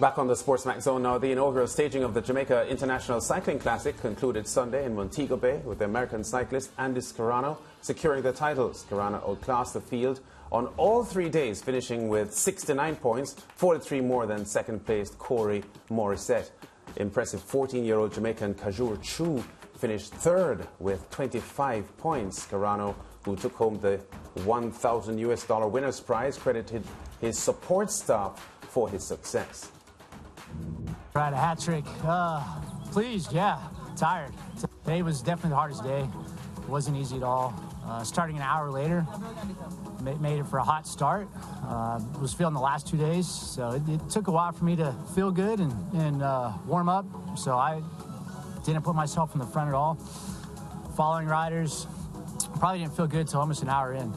Back on the SportsMax zone now, the inaugural staging of the Jamaica International Cycling Classic concluded Sunday in Montego Bay with the American cyclist Scarano securing the title. Scarano outclassed the field on all 3 days, finishing with 69 points, 43 more than second-placed Corey Morissette. Impressive 14-year-old Jamaican Kajur Chu finished third with 25 points. Scarano, who took home the $1,000 winner's prize, credited his support staff for his success. Tried a hat trick. Pleased, yeah. Tired. Today was definitely the hardest day. It wasn't easy at all. Starting an hour later, made it for a hot start. Was feeling the last 2 days, so it took a while for me to feel good and warm up. So I didn't put myself in the front at all. Following riders, probably didn't feel good till almost an hour in,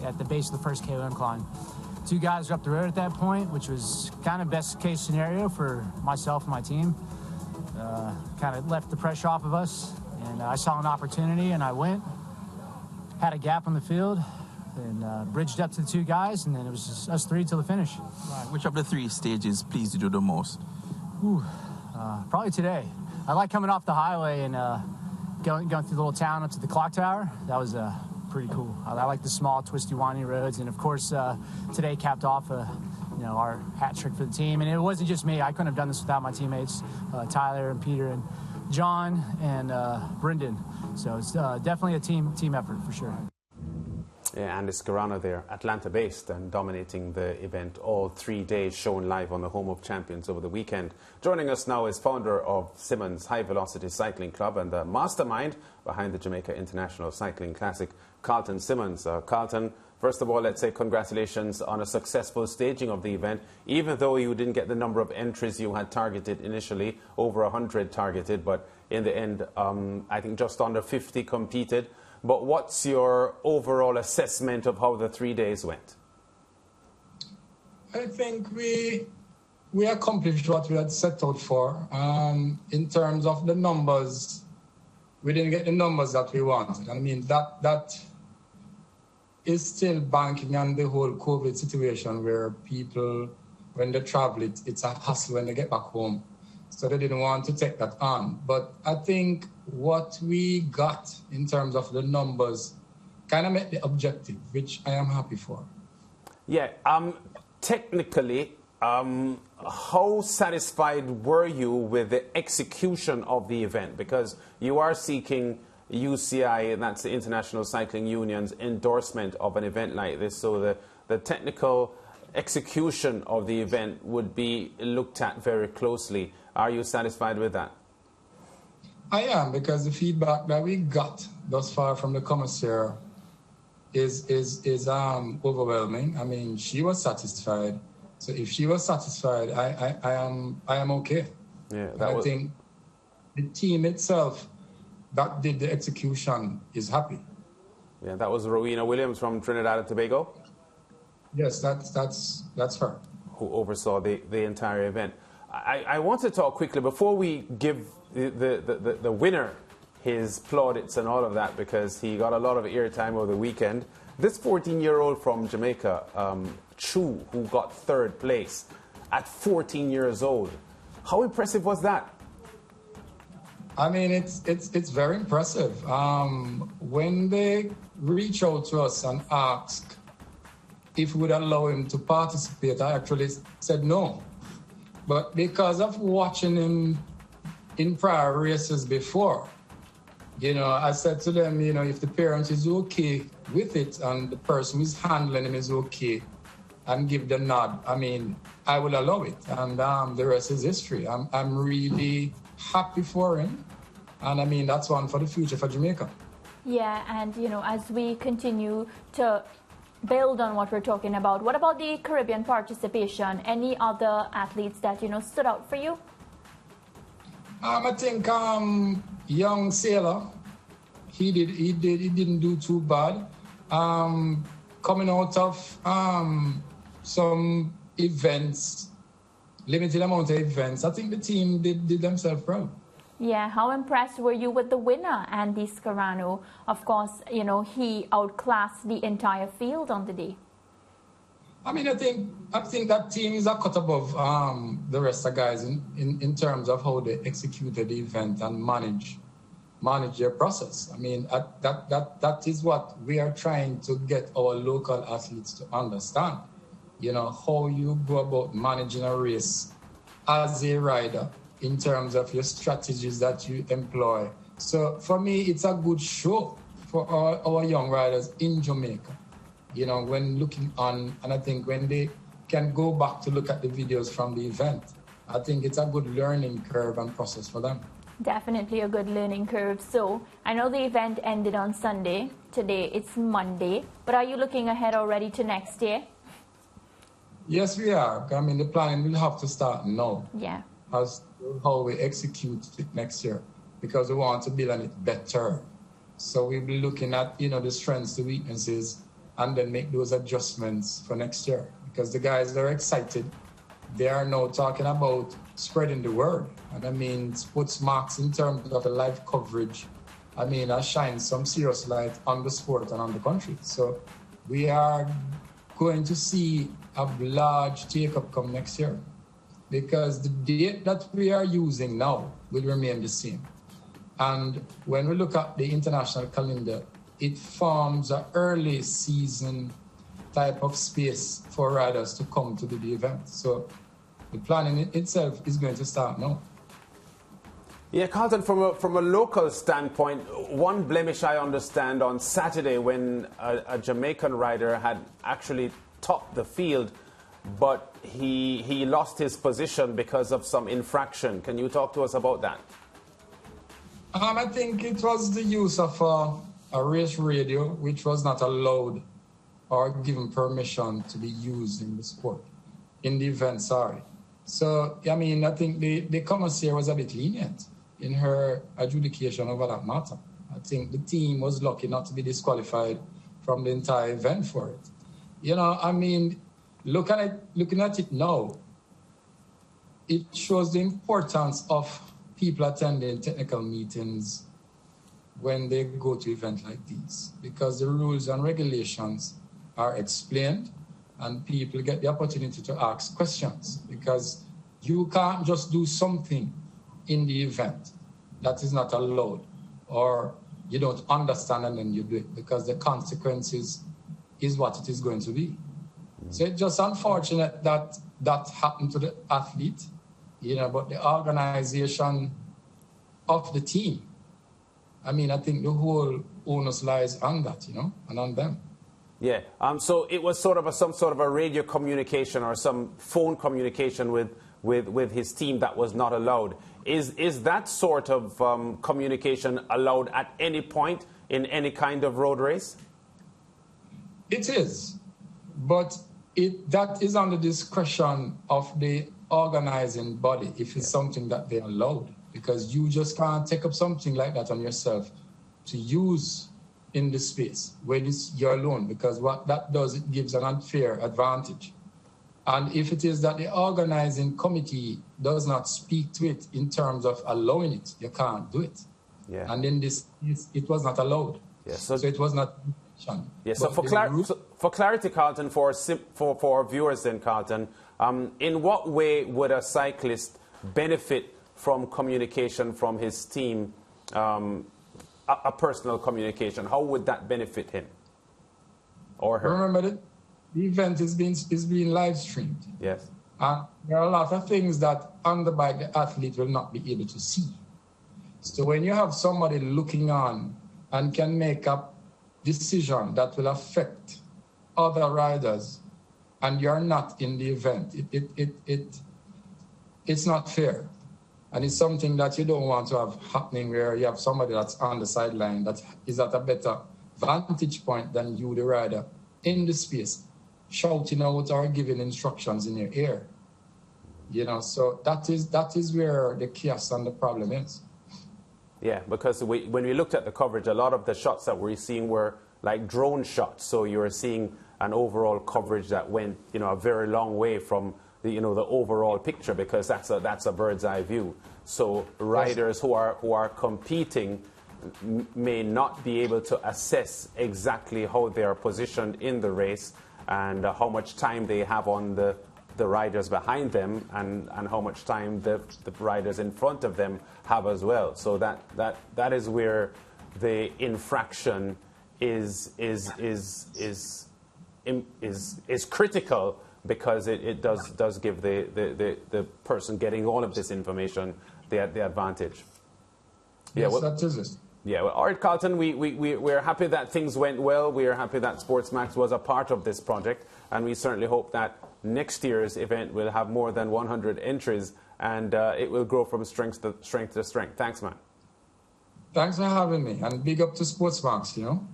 at the base of the first KO incline. 2 guys were up the road at that point, which was kind of best case scenario for myself and my team. Kind of left the pressure off of us, and I saw an opportunity and I went, had a gap on the field, and bridged up to the 2 guys, and then it was just us 3 till the finish. Right. Which of the 3 stages pleased you the most? Probably today. I like coming off the highway and going through the little town up to the clock tower. That was pretty cool. I like the small, twisty, windy roads, and of course, today capped off our hat trick for the team. And it wasn't just me. I couldn't have done this without my teammates, Tyler and Peter and John and Brendan. So it's definitely a team effort for sure. Yeah, Scarano there, Atlanta-based and dominating the event all 3 days, shown live on the Home of Champions over the weekend. Joining us now is founder of Simmonds High Velocity Cycling Club and the mastermind behind the Jamaica International Cycling Classic, Carlton Simmonds. Carlton, first of all, let's say congratulations on a successful staging of the event, even though you didn't get the number of entries you had targeted initially, over 100 targeted, but in the end, I think just under 50 competed. But what's your overall assessment of how the 3 days went? I think we accomplished what we had set out for. In terms of the numbers, we didn't get the numbers that we wanted. I mean, that is still banking on the whole COVID situation where people, when they travel, it's a hassle when they get back home. So they didn't want to take that on. But I think what we got in terms of the numbers kind of met the objective, which I am happy for. Yeah, technically, how satisfied were you with the execution of the event? Because you are seeking UCI, and that's the International Cycling Union's endorsement of an event like this. So the technical execution of the event would be looked at very closely. Are you satisfied with that? I am, because the feedback that we got thus far from the commissaire is overwhelming. I mean, she was satisfied. So if she was satisfied, I am okay. Yeah, I think the team itself that did the execution is happy. Yeah, that was Rowena Williams from Trinidad and Tobago. Yes, that's her. Who oversaw the entire event. I want to talk quickly before we give the winner his plaudits and all of that, because he got a lot of airtime over the weekend. This 14-year-old from Jamaica, Chu, who got 3rd place at 14 years old. How impressive was that? I mean, it's very impressive. When they reach out to us and ask if we would allow him to participate, I actually said no. But because of watching him in prior races before, I said to them, if the parent is okay with it and the person who's handling him is okay, and give the nod, I mean, I will allow it. And the rest is history. I'm really happy for him. And I mean, that's one for the future for Jamaica. Yeah, and as we continue to build on what we're talking about, what about the Caribbean participation? Any other athletes that stood out for you? I think young Sailor, he didn't do too bad. Coming out of some events, limited amount of events, I think the team did themselves proud. Yeah, how impressed were you with the winner, Scarano? Of course, he outclassed the entire field on the day. I mean, I think that team is a cut above the rest of guys in terms of how they executed the event and manage their process. I mean, that is what we are trying to get our local athletes to understand. You know, how you go about managing a race as a rider in terms of your strategies that you employ. So for me, it's a good show for our young riders in Jamaica. You know, when looking on, and I think when they can go back to look at the videos from the event, I think it's a good learning curve and process for them. Definitely a good learning curve. So I know the event ended on Sunday. Today it's Monday. But are you looking ahead already to next year? Yes, we are. I mean, the planning will have to start now. Yeah. As to how we execute it next year, because we want to build on it better. So we'll be looking at, you know, the strengths, the weaknesses, and then make those adjustments for next year. Because the guys, they're excited. They are now talking about spreading the word. And I mean, SportsMax, in terms of the live coverage, I mean, has shined some serious light on the sport and on the country. So we are going to see a large take-up come next year, because the date that we are using now will remain the same. And when we look at the international calendar, it forms an early season type of space for riders to come to the event. So the planning itself is going to start now. Yeah, Carlton, from a local standpoint, one blemish I understand on Saturday when a Jamaican rider had actually topped the field, but he lost his position because of some infraction. Can you talk to us about that? I think it was the use of a race radio, which was not allowed or given permission to be used in the sport, in the event, sorry. So, I mean, I think the commissaire was a bit lenient in her adjudication over that matter. I think the team was lucky not to be disqualified from the entire event for it. You know, I mean, looking at it now, it shows the importance of people attending technical meetings when they go to events like these, because the rules and regulations are explained and people get the opportunity to ask questions, because you can't just do something in the event that is not allowed, or you don't understand and then you do it, because the consequences is what it is going to be. So it's just unfortunate that that happened to the athlete, you know, but the organization of the team, I mean, I think the whole onus lies on that, you know, and on them. Yeah, so it was sort of some sort of a radio communication or some phone communication with his team that was not allowed. Is that sort of communication allowed at any point in any kind of road race? It is, but that is on the discretion of the organizing body if it's something that they allowed, because you just can't take up something like that on yourself to use in the space when you're alone, because what that does, it gives an unfair advantage. And if it is that the organizing committee does not speak to it in terms of allowing it, you can't do it. Yeah. And in this case, it was not allowed. Yeah, so it was not. Yeah, so for clarity, Carlton, for viewers then, Carlton, in what way would a cyclist benefit from communication from his team, a personal communication? How would that benefit him or her? Remember that the event is being live streamed. Yes. There are a lot of things that on the bike the athlete will not be able to see. So when you have somebody looking on and can make a decision that will affect other riders, and you're not in the event, it's not fair. And it's something that you don't want to have happening, where you have somebody that's on the sideline that is at a better vantage point than you, the rider, in the space, shouting out or giving instructions in your ear. You know, so that is where the chaos and the problem is. Yeah, because when we looked at the coverage, a lot of the shots that we're seeing were like drone shots. So you were seeing an overall coverage that went, you know, a very long way from the overall picture, because that's a bird's eye view. So riders who are competing may not be able to assess exactly how they are positioned in the race, and how much time they have on the riders behind them, and how much time the riders in front of them have as well. So that is where the infraction is critical, because it does give the person getting all of this information the advantage. Yes, that is it. Yeah, well, all right, Carlton, we're happy that things went well. We are happy that SportsMax was a part of this project, and we certainly hope that next year's event will have more than 100 entries, and it will grow from strength to strength. Thanks, man. Thanks for having me, and big up to SportsMax, you know.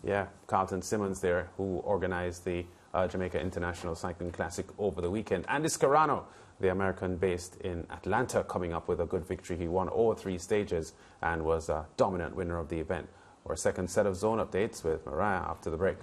Yeah, Carlton Simmonds there, who organised the Jamaica International Cycling Classic over the weekend. Andy Scarano, the American based in Atlanta, coming up with a good victory. He won all 3 stages and was a dominant winner of the event. Our second set of zone updates with Mariah after the break.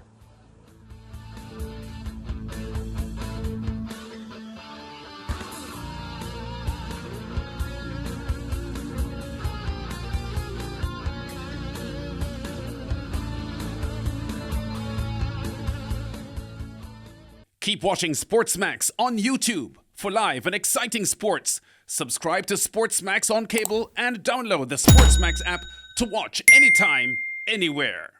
Keep watching SportsMax on YouTube for live and exciting sports. Subscribe to SportsMax on cable and download the SportsMax app to watch anytime, anywhere.